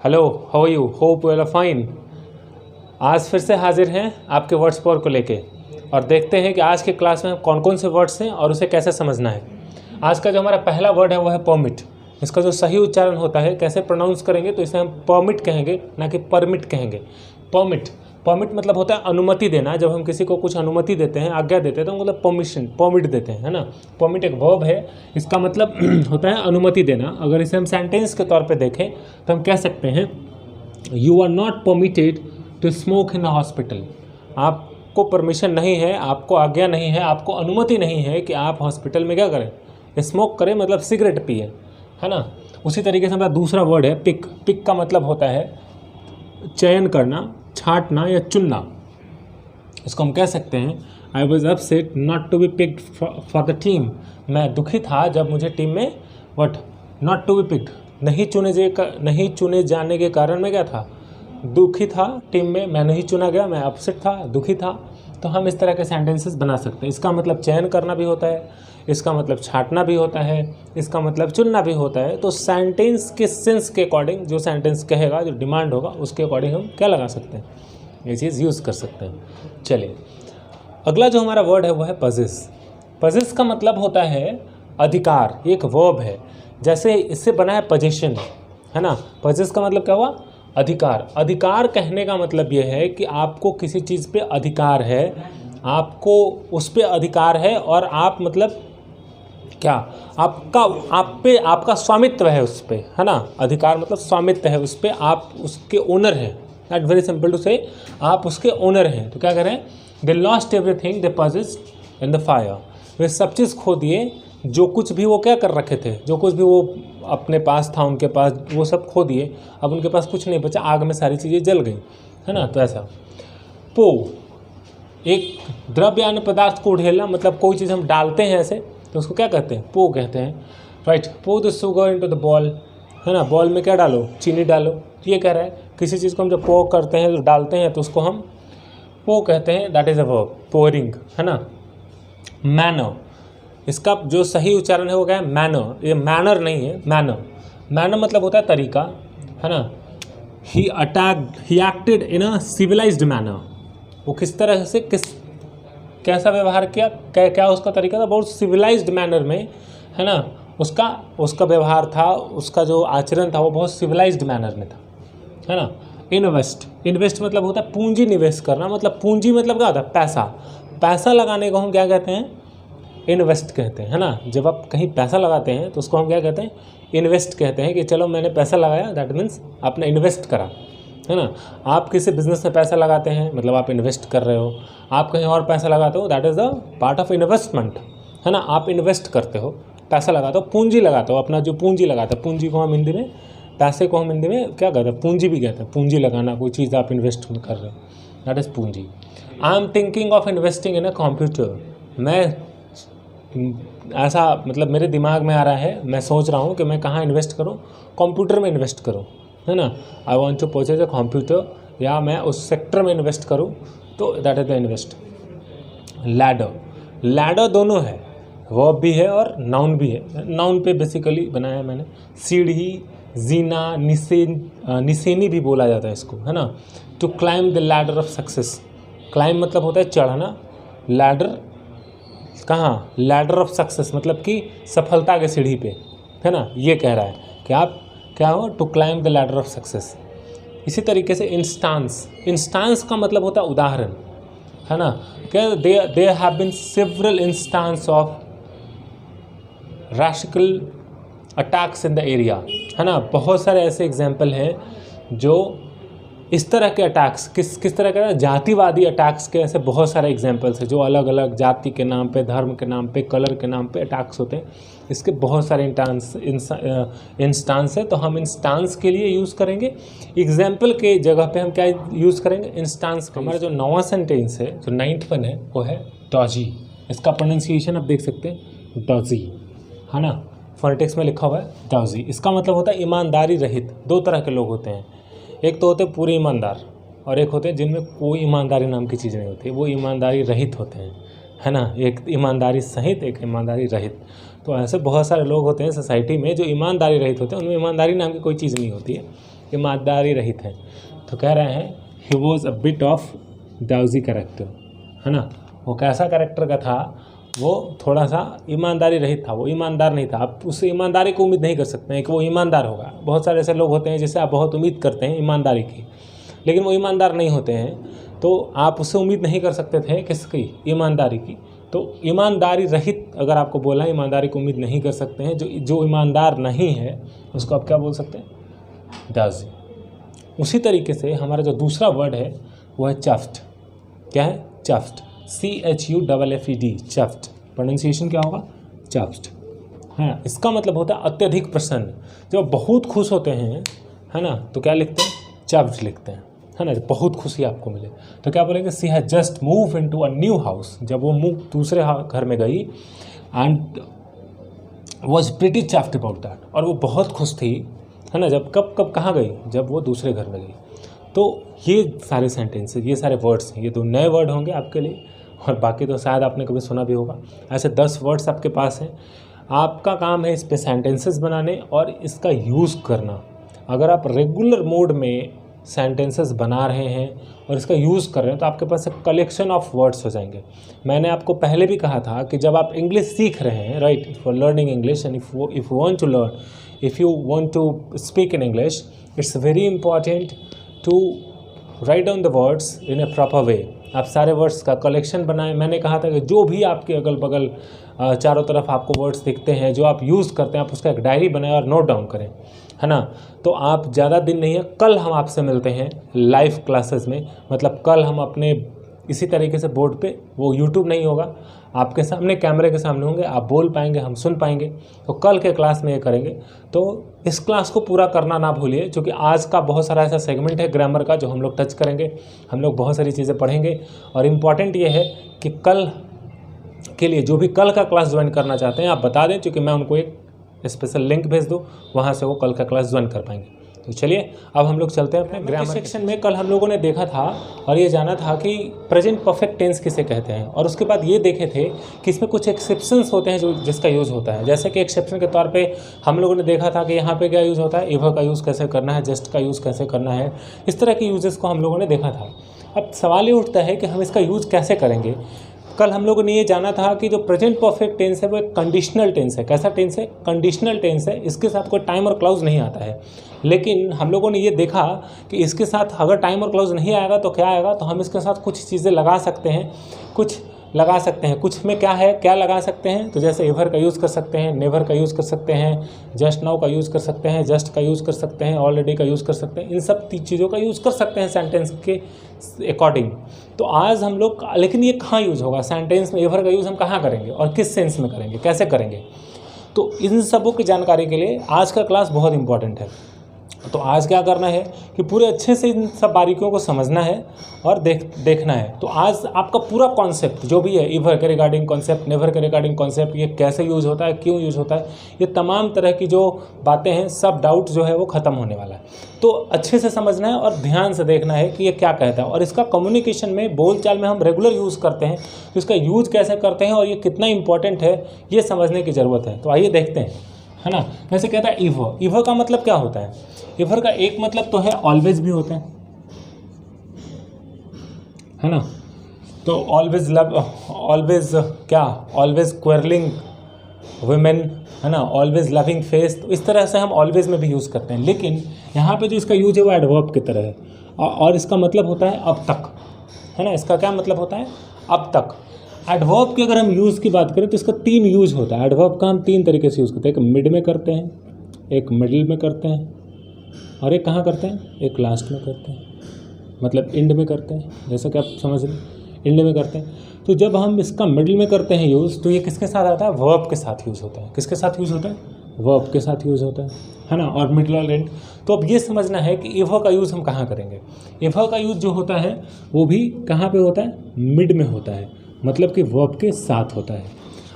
Hello, how are you? Hope you are fine. आज फिर से हाजिर हैं आपके वर्ड्स पावर को लेके और देखते हैं कि आज के क्लास में कौन कौन से वर्ड्स हैं और उसे कैसे समझना है। आज का जो हमारा पहला वर्ड है वो है परमिट। इसका जो सही उच्चारण होता है, कैसे प्रोनाउंस करेंगे तो इसे हम परमिट कहेंगे, ना कि परमिट कहेंगे। परमिट परमिट मतलब होता है अनुमति देना। जब हम किसी को कुछ अनुमति देते हैं, आज्ञा देते हैं, तो मतलब परमिशन, परमिट देते हैं, है ना। परमिट एक वर्ब है, इसका मतलब होता है अनुमति देना। अगर इसे हम सेंटेंस के तौर पे देखें तो हम कह सकते हैं you are not permitted to smoke in the hospital. आपको परमिशन नहीं है, आपको आज्ञा नहीं है, आपको अनुमति नहीं है कि आप हॉस्पिटल में क्या करें, स्मोक करें, मतलब सिगरेट पिए, है ना। उसी तरीके से हमारा दूसरा वर्ड है पिक। पिक का मतलब होता है चयन करना, छांटना या चुनना। इसको हम कह सकते हैं I was upset not to be picked for the team. मैं दुखी था जब मुझे टीम में what not to be picked, नहीं चुने जाने के कारण मैं क्या था, दुखी था। टीम में मैं नहीं चुना गया, मैं अपसेट था, दुखी था। तो हम इस तरह के सेंटेंसेस बना सकते हैं। इसका मतलब चयन करना भी होता है, इसका मतलब छांटना भी होता है, इसका मतलब चुनना भी होता है। तो सेंटेंस के सेंस के अकॉर्डिंग जो सेंटेंस कहेगा, जो डिमांड होगा, उसके अकॉर्डिंग हम क्या लगा सकते हैं, ये चीज़ यूज़ कर सकते हैं। चलिए, अगला जो हमारा वर्ड है वो है पजेस। पजेस का मतलब होता है अधिकार। ये एक वर्ब है, जैसे इससे बना है पोजीशन, है ना। पजेस का मतलब क्या हुआ, अधिकार। अधिकार कहने का मतलब ये है कि आपको किसी चीज़ पे अधिकार है, आपको उस पे अधिकार है और आप मतलब क्या, आपका स्वामित्व है उस पे, है ना। अधिकार मतलब स्वामित्व है उस पे, आप उसके ओनर हैं। दैट वेरी सिंपल टू से, आप उसके ओनर हैं। तो क्या करें, they lost everything they possessed in the fire. वे सब चीज़ खो दिए, जो कुछ भी वो क्या कर रखे थे, जो कुछ भी वो अपने पास था उनके पास, वो सब खो दिए। अब उनके पास कुछ नहीं बचा, आग में सारी चीज़ें जल गई, है ना। तो ऐसा पो, एक द्रव्य अन्य पदार्थ को ढेलना, मतलब कोई चीज़ हम डालते हैं ऐसे, तो उसको क्या कहते हैं, पो कहते हैं, राइट। पो the sugar into the ball, है ना। बॉल में क्या डालो, चीनी डालो। तो ये कह रहा है किसी चीज़ को हम जब पो करते हैं, तो डालते हैं, तो उसको हम पो कहते हैं। That is a verb, pouring, है ना। मैनर, इसका जो सही उच्चारण है वो क्या है, मैनर। ये मैनर नहीं है, मैनर। मैनर मतलब होता है तरीका, है ना। He acted in a civilized manner. वो किस तरह से, कैसा व्यवहार किया, क्या उसका तरीका था, बहुत सिविलाइज्ड मैनर में, है ना। उसका व्यवहार था, उसका जो आचरण था वो बहुत सिविलाइज्ड मैनर में था, है ना। इन्वेस्ट मतलब होता है पूंजी निवेश करना। मतलब पूंजी मतलब क्या होता है, पैसा लगाने को हम क्या कहते हैं, इन्वेस्ट कहते हैं, है ना। जब आप कहीं पैसा लगाते हैं तो उसको हम क्या कहते हैं, इन्वेस्ट कहते हैं। कि चलो मैंने पैसा लगाया, दैट मीन्स आपने इन्वेस्ट करा, है ना। आप किसी बिजनेस में पैसा लगाते हैं, मतलब आप इन्वेस्ट कर रहे हो। आप कहीं और पैसा लगाते हो, that is the part of investment, है ना। आप इन्वेस्ट करते हो, पैसा लगाते हो, पूंजी लगाते हो, अपना जो पूंजी लगाते हो। पूंजी को हम हिंदी में, पैसे को हम हिंदी में क्या कहते हैं, पूंजी भी कहते हैं। पूंजी लगाना, कोई चीज़ आप इन्वेस्ट कर रहे हो, दैट इज़ पूंजी। I am thinking of investing in a computer. मैं ऐसा, मतलब मेरे दिमाग में आ रहा है, मैं सोच रहा हूँ कि मैं कहाँ इन्वेस्ट करूँ, कंप्यूटर में इन्वेस्ट करूँ, है ना। I want to purchase a computer, या मैं उस सेक्टर में इन्वेस्ट करूँ, तो that is the invest. Ladder दोनों है, वर्ब भी है और नाउन भी है। नाउन पे बेसिकली बनाया है मैंने। सीढ़ी, जीना, निसेनी भी बोला जाता है इसको, है ना। To climb the ladder of success. Climb मतलब होता है चढ़ना, लैडर कहाँ, लैडर ऑफ सक्सेस मतलब कि सफलता के सीढ़ी पे, है ना। ये कह रहा है कि आप क्या हो, to climb the ladder of success. इसी तरीके से इंस्टांस का मतलब होता है उदाहरण, है ना। क्या, there have been several instances of racial attacks in the area, है ना। बहुत सारे ऐसे एग्जाम्पल हैं जो इस तरह के अटैक्स, किस तरह के, जातिवादी अटैक्स के ऐसे बहुत सारे एग्जाम्पल्स हैं, जो अलग अलग जाति के नाम पे, धर्म के नाम पे, कलर के नाम पे अटैक्स होते हैं। इसके बहुत सारे इंस्टांस है। तो हम इंस्टांस के लिए यूज़ करेंगे, एग्जाम्पल के जगह पे हम क्या यूज़ करेंगे, इंस्टांस। हमारा जो 9वां सेंटेंस है, जो 9th वन है, वो है डॉजी। इसका प्रोनाउंसिएशन आप देख सकते हैं, डॉजी, है ना। फोनेटिक्स में लिखा हुआ है डॉजी। इसका मतलब होता है ईमानदारी रहित। दो तरह के लोग होते हैं, एक तो होते हैं पूरे ईमानदार, और एक होते हैं जिनमें कोई ईमानदारी नाम की चीज़ नहीं होती, वो ईमानदारी रहित होते हैं, है ना। एक ईमानदारी सहित, एक ईमानदारी रहित। तो ऐसे बहुत सारे लोग होते हैं सोसाइटी में जो ईमानदारी रहित होते हैं, उनमें ईमानदारी नाम की कोई चीज़ नहीं होती है। ईमानदारी रहित हैं। तो कह रहे हैं he was a bit of dodgy character, है ना। वो कैसा कैरेक्टर का था, वो थोड़ा सा ईमानदारी रहित था, वो ईमानदार नहीं था। आप उससे ईमानदारी को उम्मीद नहीं कर सकते हैं कि वो ईमानदार होगा। बहुत सारे ऐसे लोग होते हैं जिससे आप बहुत उम्मीद करते हैं ईमानदारी की, लेकिन वो ईमानदार नहीं होते हैं, तो आप उससे उम्मीद नहीं कर सकते थे किसकी, ईमानदारी की। तो ईमानदारी रहित अगर आपको बोला, ईमानदारी को उम्मीद नहीं कर सकते हैं, जो ईमानदार नहीं है उसको आप क्या बोल सकते हैं, डाउजी। उसी तरीके से हमारा जो दूसरा वर्ड है वो है चफ्ट। क्या है, चफ्ट, CHUFFED, चफ्ट। प्रोनाउंसिएशन क्या होगा, चफ्ट। हाँ, इसका मतलब होता है अत्यधिक प्रसन्न। जब बहुत खुश होते हैं, है ना, तो क्या लिखते हैं, चफ्ट लिखते हैं, है ना। बहुत खुशी आपको मिले तो क्या बोलेंगे, she has just move into a new house. जब वो दूसरे घर में गई, and was pretty chuffed about that, और वो बहुत खुश थी, है ना। जब कब कहाँ गई, जब वो दूसरे घर में गई। तो ये सारे सेंटेंसेस, ये सारे वर्ड्स हैं, ये 2 नए वर्ड होंगे आपके लिए, और बाकी तो शायद आपने कभी सुना भी होगा। ऐसे 10 वर्ड्स आपके पास हैं। आपका काम है इस पे सेंटेंसेस बनाने और इसका यूज़ करना। अगर आप रेगुलर मोड में सेंटेंसेस बना रहे हैं और इसका यूज़ कर रहे हैं तो आपके पास एक कलेक्शन ऑफ वर्ड्स हो जाएंगे। मैंने आपको पहले भी कहा था कि जब आप इंग्लिश सीख रहे हैं, right, for learning English, and if you want to learn, if you want to speak in English, it's very important to write down the words in a proper way. आप सारे वर्ड्स का collection बनाएं। मैंने कहा था कि जो भी आपके अगल बगल चारों तरफ आपको वर्ड्स दिखते हैं जो आप यूज़ करते हैं, आप उसका एक डायरी बनाएं और नोट डाउन करें, है ना। तो आप ज़्यादा दिन नहीं है, कल हम आपसे मिलते हैं लाइव क्लासेस में। मतलब कल हम अपने इसी तरीके से बोर्ड पे, वो यूट्यूब नहीं होगा, आपके सामने कैमरे के सामने होंगे, आप बोल पाएंगे, हम सुन पाएंगे। तो कल के क्लास में ये करेंगे। तो इस क्लास को पूरा करना ना भूलिए, क्योंकि आज का बहुत सारा ऐसा सेगमेंट है ग्रामर का जो हम लोग टच करेंगे। हम लोग बहुत सारी चीज़ें पढ़ेंगे, और इम्पॉर्टेंट ये है कि कल के लिए जो भी कल का क्लास ज्वाइन करना चाहते हैं आप बता दें, क्योंकि मैं उनको एक स्पेशल लिंक भेज दूँ, वहाँ से वो कल का क्लास ज्वाइन कर पाएंगे। तो चलिए अब हम लोग चलते हैं अपने ग्रामर सेक्शन में। कल हम लोगों ने देखा था और ये जाना था कि प्रेजेंट परफेक्ट टेंस किसे कहते हैं, और उसके बाद ये देखे थे कि इसमें कुछ एक्सेप्शंस होते हैं जो जिसका यूज़ होता है। जैसे कि एक्सेप्शन के तौर पे हम लोगों ने देखा था कि यहाँ पे क्या यूज़ होता है, एवर का यूज़ कैसे करना है, जस्ट का यूज़ कैसे करना है, इस तरह के यूजेस को हम लोगों ने देखा था। अब सवाल ये उठता है कि हम इसका यूज़ कैसे करेंगे। कल हम लोगों ने ये जाना था कि जो प्रेजेंट परफेक्ट टेंस है वो एक कंडीशनल टेंस है। कैसा टेंस है, कंडीशनल टेंस है। इसके साथ कोई टाइम और क्लाउज नहीं आता है। लेकिन हम लोगों ने ये देखा कि इसके साथ अगर टाइम और क्लाउज नहीं आएगा तो क्या आएगा, तो हम इसके साथ कुछ चीज़ें लगा सकते हैं, कुछ में क्या है, क्या लगा सकते हैं। तो जैसे एवर का यूज़ कर सकते हैं, नेवर का यूज़ कर सकते हैं, जस्ट नाउ का यूज़ कर सकते हैं, जस्ट का यूज़ कर सकते हैं, ऑलरेडी का यूज़ कर सकते हैं। इन सब चीज़ों का यूज़ कर सकते हैं सेंटेंस के अकॉर्डिंग। तो आज हम लोग, लेकिन ये कहाँ यूज़ होगा सेंटेंस में, एवर का यूज़ हम कहाँ करेंगे और किस सेंस में करेंगे, कैसे करेंगे। तो इन सबों की जानकारी के लिए आज का क्लास बहुत इंपॉर्टेंट है। तो आज क्या करना है कि पूरे अच्छे से इन सब बारीकियों को समझना है और देखना है। तो आज आपका पूरा कॉन्सेप्ट जो भी है, एवर के रिगार्डिंग कॉन्सेप्ट, नेवर के रिगार्डिंग कॉन्सेप्ट, ये कैसे यूज़ होता है, क्यों यूज़ होता है, ये तमाम तरह की जो बातें हैं, सब डाउट जो है वो ख़त्म होने वाला है। तो अच्छे से समझना है और ध्यान से देखना है कि ये क्या कहता है, और इसका कम्युनिकेशन में, बोलचाल में हम रेगुलर यूज़ करते हैं, तो इसका यूज़ कैसे करते हैं और ये कितना इंपॉर्टेंट है, ये समझने की ज़रूरत है। तो आइए देखते हैं, है ना। जैसे कहता है ईवर, ईवर का मतलब क्या होता है। ईवर का एक मतलब तो है ऑलवेज भी होता है ना। तो ऑलवेज लव, ऑलवेज क्या, ऑलवेज क्वेरलिंग वुमेन, है ना, ऑलवेज लविंग फेस। तो इस तरह से हम ऑलवेज में भी यूज़ करते हैं। लेकिन यहाँ पे जो इसका यूज है वो एडवर्ब की तरह है, और इसका मतलब होता है अब तक, है ना। इसका क्या मतलब होता है, अब तक। एडवर्ब की अगर हम यूज़ की बात करें तो इसका 3 यूज़ होता है। एडवर्ब का हम 3 तरीके से यूज़ करते हैं। एक मिड में करते हैं, एक मिडिल में करते हैं, और एक कहाँ करते हैं, एक लास्ट में करते हैं, मतलब एंड में करते हैं। जैसा कि आप समझ लें, एंड में करते हैं। तो जब हम इसका मिडिल में करते हैं यूज़, तो ये किसके साथ आता है, वर्ब के साथ यूज़ होता है। किसके साथ यूज़ होता है, वर्ब के साथ यूज़ होता है ना, और मिडिल और एंड। तो अब ये समझना है कि एवर का यूज़ हम कहाँ करेंगे। एवर का यूज़ जो होता है वो भी कहाँ पे होता है, मिड में होता है, मतलब कि वर्ब के साथ होता है।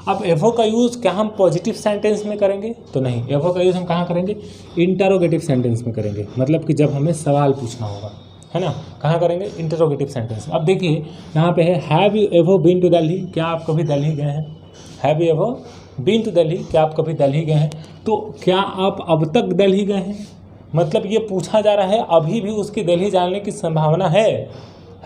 अब एवर का यूज़ क्या हम पॉजिटिव सेंटेंस में करेंगे, तो नहीं। एवर का यूज़ हम कहाँ करेंगे, इंटरोगेटिव सेंटेंस में करेंगे, मतलब कि जब हमें सवाल पूछना होगा, है ना। कहाँ करेंगे, इंटरोगेटिव सेंटेंस में। अब देखिए यहाँ पे है, have you ever been to Delhi, क्या आप कभी दिल्ली गए हैं। Have you ever been to Delhi, क्या आप कभी दिल्ली गए हैं। तो क्या आप अब तक दिल्ली गए हैं, मतलब ये पूछा जा रहा है अभी भी उसकी दिल्ली जाने की संभावना है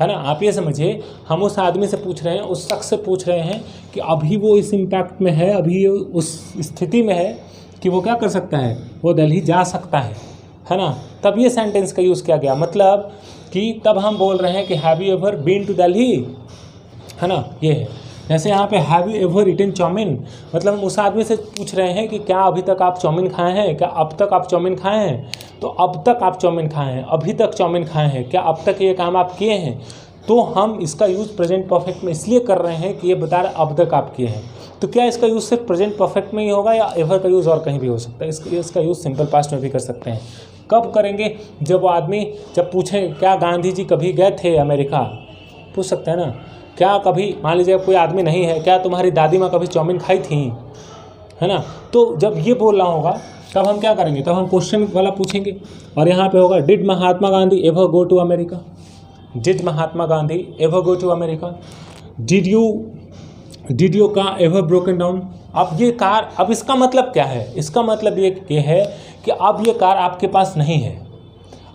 ना। आप ये समझिए, हम उस आदमी से पूछ रहे हैं, उस शख्स से पूछ रहे हैं कि अभी वो इस इम्पैक्ट में है, अभी उस स्थिति में है कि वो क्या कर सकता है, वो दिल्ली जा सकता है ना। तब ये सेंटेंस का यूज़ किया गया, मतलब कि तब हम बोल रहे हैं कि have you ever been to Delhi, है ना। ये है जैसे यहाँ पे have you ever eaten chowmein, मतलब हम उस आदमी से पूछ रहे हैं कि क्या अभी तक आप चाउमीन खाए हैं, क्या अब तक आप चाउमीन खाए हैं। तो अब तक आप चाउमीन खाए हैं, अभी तक चाउमीन खाए हैं, क्या अब तक ये काम आप किए हैं। तो हम इसका यूज़ प्रेजेंट परफेक्ट में इसलिए कर रहे हैं कि ये बता रहे अब तक आप किए हैं। तो क्या इसका यूज़ सिर्फ प्रेजेंट परफेक्ट में ही होगा या एवर का यूज़ और कहीं भी हो सकता है। इसका यूज़ सिंपल पास्ट में भी कर सकते हैं। कब करेंगे, जब वो आदमी जब पूछें क्या गांधी जी कभी गए थे अमेरिका, पूछ सकते हैं ना। क्या कभी, मान लीजिए कोई आदमी नहीं है, क्या तुम्हारी दादी माँ कभी चाउमीन खाई थी, है ना। तो जब ये बोल रहा होगा तब हम क्या करेंगे, तब हम क्वेश्चन वाला पूछेंगे। और यहाँ पे होगा did Mahatma Gandhi ever go to America, did Mahatma Gandhi ever go to America, did you car ever broken down. अब ये कार, अब इसका मतलब क्या है, इसका मतलब ये है कि अब ये कार आपके पास नहीं है,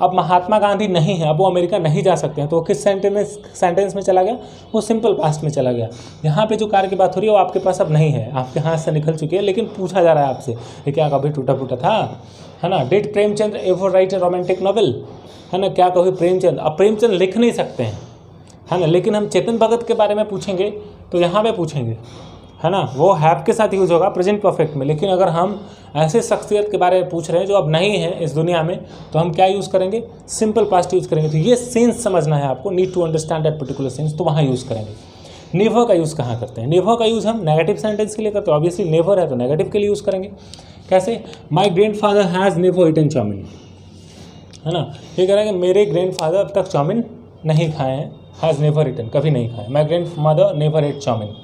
अब महात्मा गांधी नहीं है, अब वो अमेरिका नहीं जा सकते हैं। तो किस सेंटेंस में चला गया, वो सिंपल पास्ट में चला गया। यहाँ पे जो कार की बात हो रही है वो आपके पास अब नहीं है, आपके हाथ से निकल चुकी है, लेकिन पूछा जा रहा है आपसे ये क्या कभी टूटा फूटा था, है ना। Did Premchand ever right A romantic novel, है ना। क्या कभी प्रेमचंद, अब प्रेमचंद लिख नहीं सकते हैं, है ना, लेकिन हम चेतन भगत के बारे में पूछेंगे तो यहाँ पे पूछेंगे, है ना। वो हैव के साथ यूज़ होगा प्रेजेंट परफेक्ट में। लेकिन अगर हम ऐसे शख्सियत के बारे में पूछ रहे हैं जो अब नहीं है इस दुनिया में, तो हम क्या यूज़ करेंगे, सिंपल पास्ट यूज़ करेंगे। तो ये सेंस समझना है आपको, need to understand that particular sense, तो वहाँ यूज़ करेंगे। नेवर का यूज़ कहाँ करते हैं, नेवर का यूज़ हम नेगेटिव सेंटेंस के लिए करते हैं। ऑब्वियसली नेवर है तो नेगेटिव के लिए यूज़ करेंगे। कैसे, my grandfather has never eaten chowmein, है ना। ये कह रहे हैं कि मेरे ग्रैंडफादर अब तक चाउमीन नहीं खाए हैं, हैज़ नेवर ईटन, कभी नहीं खाए। My grandmother never ate chowmein.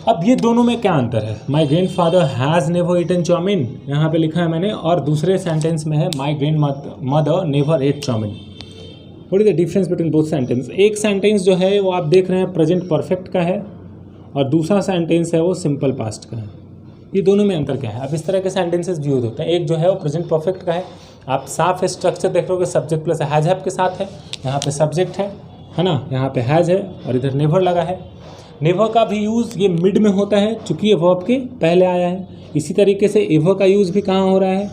अब ये दोनों में क्या अंतर है, my grandfather has never eaten chowmein यहाँ पे लिखा है मैंने, और दूसरे सेंटेंस में है my grandmother never ate chowmein. What is the difference between both sentence. एक सेंटेंस जो है वो आप देख रहे हैं प्रेजेंट परफेक्ट का है, और दूसरा सेंटेंस है वो सिंपल पास्ट का है। ये दोनों में अंतर क्या है। अब इस तरह के सेंटेंसेस यूज होते हैं, एक जो है वो प्रेजेंट परफेक्ट का है, आप साफ स्ट्रक्चर देख रहे हो कि सब्जेक्ट प्लस हैज़ हैव के साथ है, यहाँ पे सब्जेक्ट है ना, यहाँ पे हैज़ है और इधर नेवर लगा है। नेवर का भी यूज़ ये मिड में होता है चूँकि ये वर्ब के पहले आया है। इसी तरीके से एवर का यूज़ भी कहाँ हो रहा है,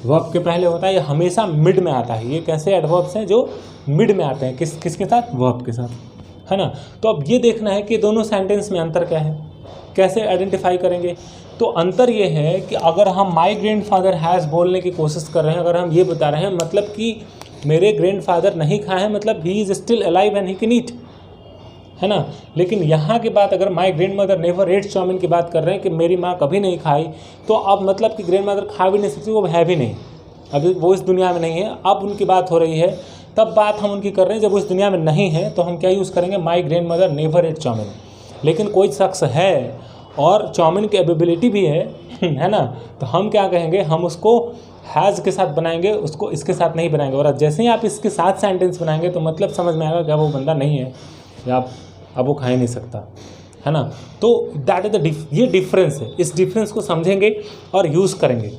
वर्ब के पहले होता है, ये हमेशा मिड में आता है। ये कैसे एडवर्ब्स हैं जो मिड में आते हैं, किसके साथ, वर्ब के साथ, है ना। तो अब ये देखना है कि दोनों सेंटेंस में अंतर क्या है, कैसे आइडेंटिफाई करेंगे। तो अंतर ये है कि अगर हम माई ग्रैंडफादर हैज़ बोलने की कोशिश कर रहे हैं, अगर हम ये बता रहे हैं मतलब कि मेरे ग्रैंडफादर नहीं खाए हैं, मतलब he is still alive and he can eat, है ना। लेकिन यहाँ की बात अगर माई ग्रैंडमदर नेवर एट चाउमीन की बात कर रहे हैं कि मेरी माँ कभी नहीं खाई, तो अब मतलब कि ग्रैंडमदर खा भी नहीं सकती, वो है भी नहीं, अभी वो इस दुनिया में नहीं है। अब उनकी बात हो रही है, तब बात हम उनकी कर रहे हैं जब वो इस दुनिया में नहीं है, तो हम क्या यूज़ करेंगे, माई ग्रैंडमदर नेवर एट चाउमीन। लेकिन कोई शख्स है और चाउमीन की अवेलेबिलिटी भी है ना, तो हम क्या कहेंगे, हम उसको हैज़ के साथ बनाएंगे, उसको इसके साथ नहीं बनाएंगे। और जैसे ही आप इसके साथ सेंटेंस बनाएंगे तो मतलब समझ में आएगा क्या वो बंदा नहीं है या अब वो खा ही नहीं सकता, है ना। तो दैट इज़ द ये डिफरेंस है, इस डिफरेंस को समझेंगे और यूज़ करेंगे।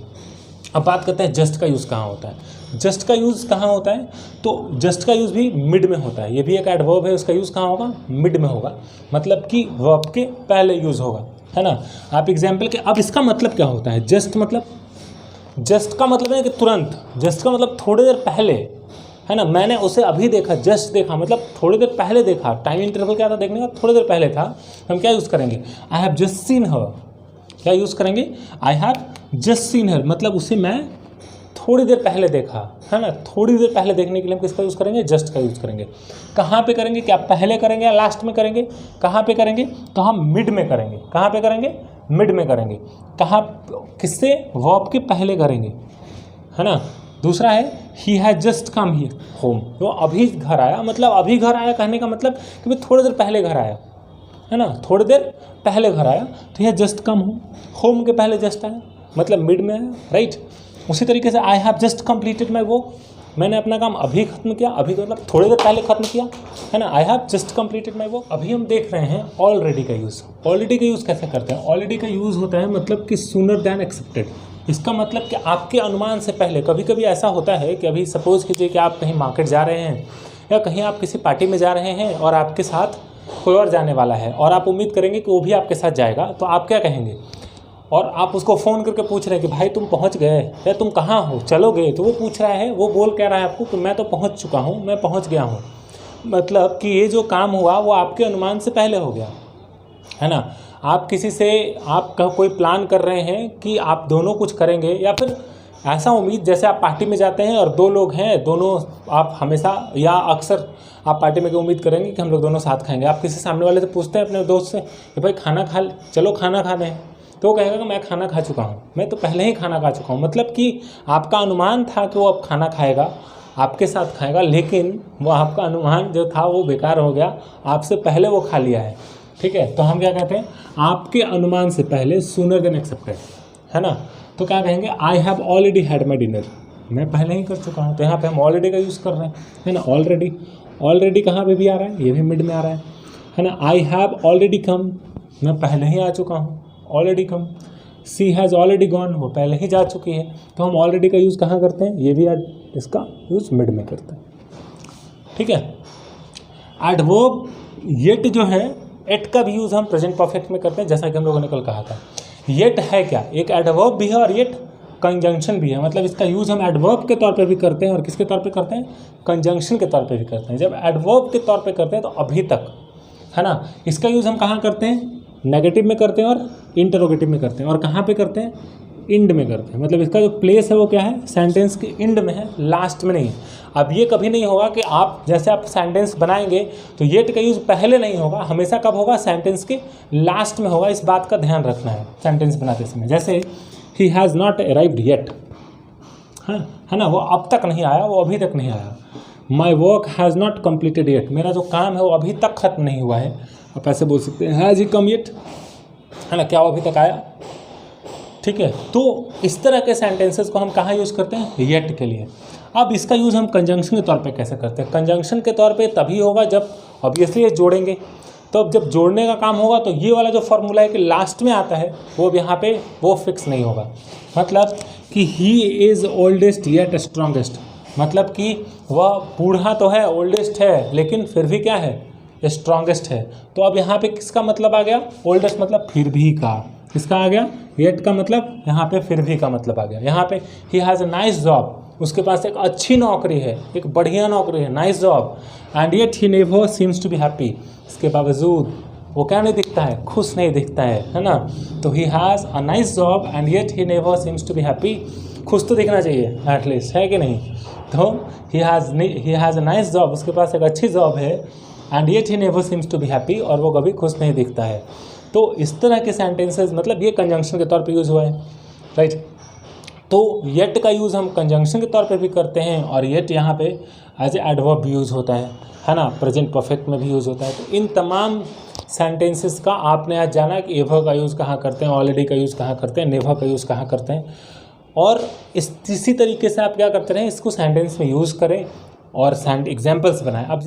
अब बात करते हैं जस्ट का यूज़ कहाँ होता है। जस्ट का यूज़ कहाँ होता है, तो जस्ट का यूज़ भी मिड में होता है। ये भी एक एडवर्ब है, उसका यूज़ कहाँ होगा, मिड में होगा, मतलब कि वर्ब के पहले यूज़ होगा, है ना। आप एग्जाम्पल के, अब इसका मतलब क्या होता है, जस्ट का मतलब है कि तुरंत, जस्ट का मतलब थोड़ी देर पहले, है ना। मैंने उसे अभी देखा, जस्ट देखा मतलब थोड़ी देर पहले देखा। टाइम इंटरवल क्या था देखने का, थोड़ी देर पहले था। हम क्या यूज़ करेंगे, आई हैव जस्ट सीन हर। क्या यूज़ करेंगे, आई हैव जस्ट सीन हर, मतलब उसे मैं थोड़ी देर पहले देखा, है ना। थोड़ी देर पहले देखने के लिए हम किसका यूज़ करेंगे, जस्ट का यूज़ करेंगे। कहाँ पे करेंगे, क्या पहले करेंगे या लास्ट में करेंगे, कहाँ पे करेंगे, तो हम मिड में करेंगे। कहाँ पे करेंगे, मिड में करेंगे। कहाँ, किससे, वर्ब के पहले करेंगे, है ना। दूसरा है he has just come here home, वो अभी घर आया, मतलब अभी घर आया कहने का मतलब कि मैं थोड़ी देर पहले घर आया, है ना, थोड़ी देर पहले घर आया। तो यह जस्ट कम होम के पहले जस्ट आया, मतलब मिड में है, राइट। उसी तरीके से I have just completed my work, मैंने अपना काम अभी खत्म किया, अभी तो मतलब थोड़ी देर पहले खत्म किया, है ना। I have just completed my work. अभी हम देख रहे हैं ऑलरेडी का यूज़। ऑलरेडी का यूज़ कैसे करते हैं, ऑलरेडी का यूज़ होता है मतलब कि सूनर दैन एक्सेप्टेड, इसका मतलब कि आपके अनुमान से पहले, कभी कभी ऐसा होता है कि अभी सपोज़ कीजिए कि आप कहीं मार्केट जा रहे हैं या कहीं आप किसी पार्टी में जा रहे हैं और आपके साथ कोई और जाने वाला है और आप उम्मीद करेंगे कि वो भी आपके साथ जाएगा, तो आप क्या कहेंगे? और आप उसको फ़ोन करके पूछ रहे हैं कि भाई तुम पहुंच गए या तुम कहाँ हो, चलोगे? तो वो पूछ रहा है, वो बोल कह रहा है आपको कि मैं तो पहुंच चुका हूं, मैं पहुंच गया हूं। मतलब कि ये जो काम हुआ वो आपके अनुमान से पहले हो गया, है ना। आप किसी से आपका कोई प्लान कर रहे हैं कि आप दोनों कुछ करेंगे, या फिर ऐसा उम्मीद, जैसे आप पार्टी में जाते हैं और दो लोग हैं, दोनों आप हमेशा या अक्सर आप पार्टी में उम्मीद करेंगे कि हम लोग दोनों साथ खाएंगे। आप किसी सामने वाले से पूछते हैं अपने दोस्त से कि भाई खाना खा, चलो खाना खाने हैं, तो वो कहेगा कि मैं खाना खा चुका हूँ, मैं तो पहले ही खाना खा चुका हूँ। मतलब कि आपका अनुमान था कि वो अब खाना खाएगा, आपके साथ खाएगा, लेकिन वो आपका अनुमान जो था वो बेकार हो गया, आपसे पहले वो खा लिया है। ठीक है, तो हम क्या कहते हैं, आपके अनुमान से पहले, सूनर देन एक्सेप्टेड, है ना। तो क्या कहेंगे, I have already had my dinner, मैं पहले ही कर चुका हूँ। तो यहाँ पे हम ऑलरेडी का यूज़ कर रहे हैं, है ना। ऑलरेडी, ऑलरेडी कहाँ पे भी आ रहा है, ये भी मिड में आ रहा है ना। आई हैव ऑलरेडी कम, मैं पहले ही आ चुका हूँ, already come. She has already gone, वो पहले ही जा चुकी है। तो हम ऑलरेडी का यूज़ कहाँ करते हैं, ये भी इसका यूज़ मिड में करते हैं। ठीक है। एडवर्ब येट जो है, एट का भी यूज़ हम प्रेजेंट परफेक्ट में करते हैं, जैसा कि हम लोगों ने कल कहा था। येट है क्या, एक एडवर्ब भी है और येट कंजंक्शन भी है। मतलब इसका यूज़ हम एडवर्ब के तौर पे भी करते हैं और किसके तौर पे करते हैं, कंजंक्शन के तौर पे भी करते हैं। जब एडवर्ब के तौर पे करते हैं तो अभी तक, है ना। इसका यूज़ हम कहाँ करते हैं, नेगेटिव में करते हैं और इंटरोगेटिव में करते हैं। और कहाँ पे करते हैं, इंड में करते हैं। मतलब इसका जो प्लेस है वो क्या है, सेंटेंस के इंड में है, लास्ट में नहीं। अब ये कभी नहीं होगा कि आप जैसे आप सेंटेंस बनाएंगे तो येट का यूज़ पहले नहीं होगा, हमेशा कब होगा, सेंटेंस के लास्ट में होगा। इस बात का ध्यान रखना है सेंटेंस बनाते समय। जैसे he has not arrived yet, है ना, वो अब तक नहीं आया, वो अभी तक नहीं आया। My work has not completed yet, मेरा जो काम है वो अभी तक ख़त्म नहीं हुआ है। आप ऐसे बोल सकते हैं, हैज़ ही कम येट, है ना, क्या वो अभी तक आया। ठीक है, तो इस तरह के सेंटेंसेस को हम कहाँ यूज़ करते हैं, येट के लिए। अब इसका यूज़ हम कंजंक्शन के तौर पे कैसे करते हैं, कंजंक्शन के तौर पे तभी होगा जब ऑब्वियसली ये जोड़ेंगे। तो अब जब जोड़ने का काम होगा तो ये वाला जो फॉर्मूला है कि लास्ट में आता है, वो अब यहाँ पे वो फिक्स नहीं होगा। मतलब कि he is oldest yet strongest, मतलब कि वह बूढ़ा तो है, ओल्डेस्ट है, लेकिन फिर भी क्या है, स्ट्रॉन्गेस्ट है। तो अब यहाँ पे किसका मतलब आ गया, ओल्डेस्ट मतलब फिर भी का, किसका आ गया, येट का मतलब यहाँ पे फिर भी का मतलब आ गया। यहाँ पे ही हैज़ अ नाइस जॉब, उसके पास एक अच्छी नौकरी है, एक बढ़िया नौकरी है, nice job. And yet he never seems to be happy, इसके बावजूद वो क्या नहीं दिखता है, खुश नहीं दिखता है ना। तो he has a nice job and yet he never seems to be happy, खुश तो दिखना चाहिए एटलीस्ट, है कि नहीं। तो he has a nice job, उसके पास एक अच्छी जॉब है, and yet he never seems to be happy, और वो कभी खुश नहीं दिखता है। तो इस तरह के सेंटेंसेस, मतलब ये कंजंक्शन के तौर पे यूज़ हुआ है, राइट। तो येट का यूज़ हम कंजंक्शन के तौर पे भी करते हैं और येट यहाँ पे एज ए एडवर्ब भी यूज़ होता है ना, प्रेजेंट परफेक्ट में भी यूज़ होता है। तो इन तमाम सेंटेंसेस का आपने आज जाना कि एवर का यूज़ कहाँ करते हैं, ऑलरेडी का यूज़ कहाँ करते हैं, नेवर का यूज़ कहाँ करते हैं। और इसी तरीके से आप क्या करते रहें, इसको सेंटेंस में यूज़ करें और एग्जाम्पल्स बनाएं। अब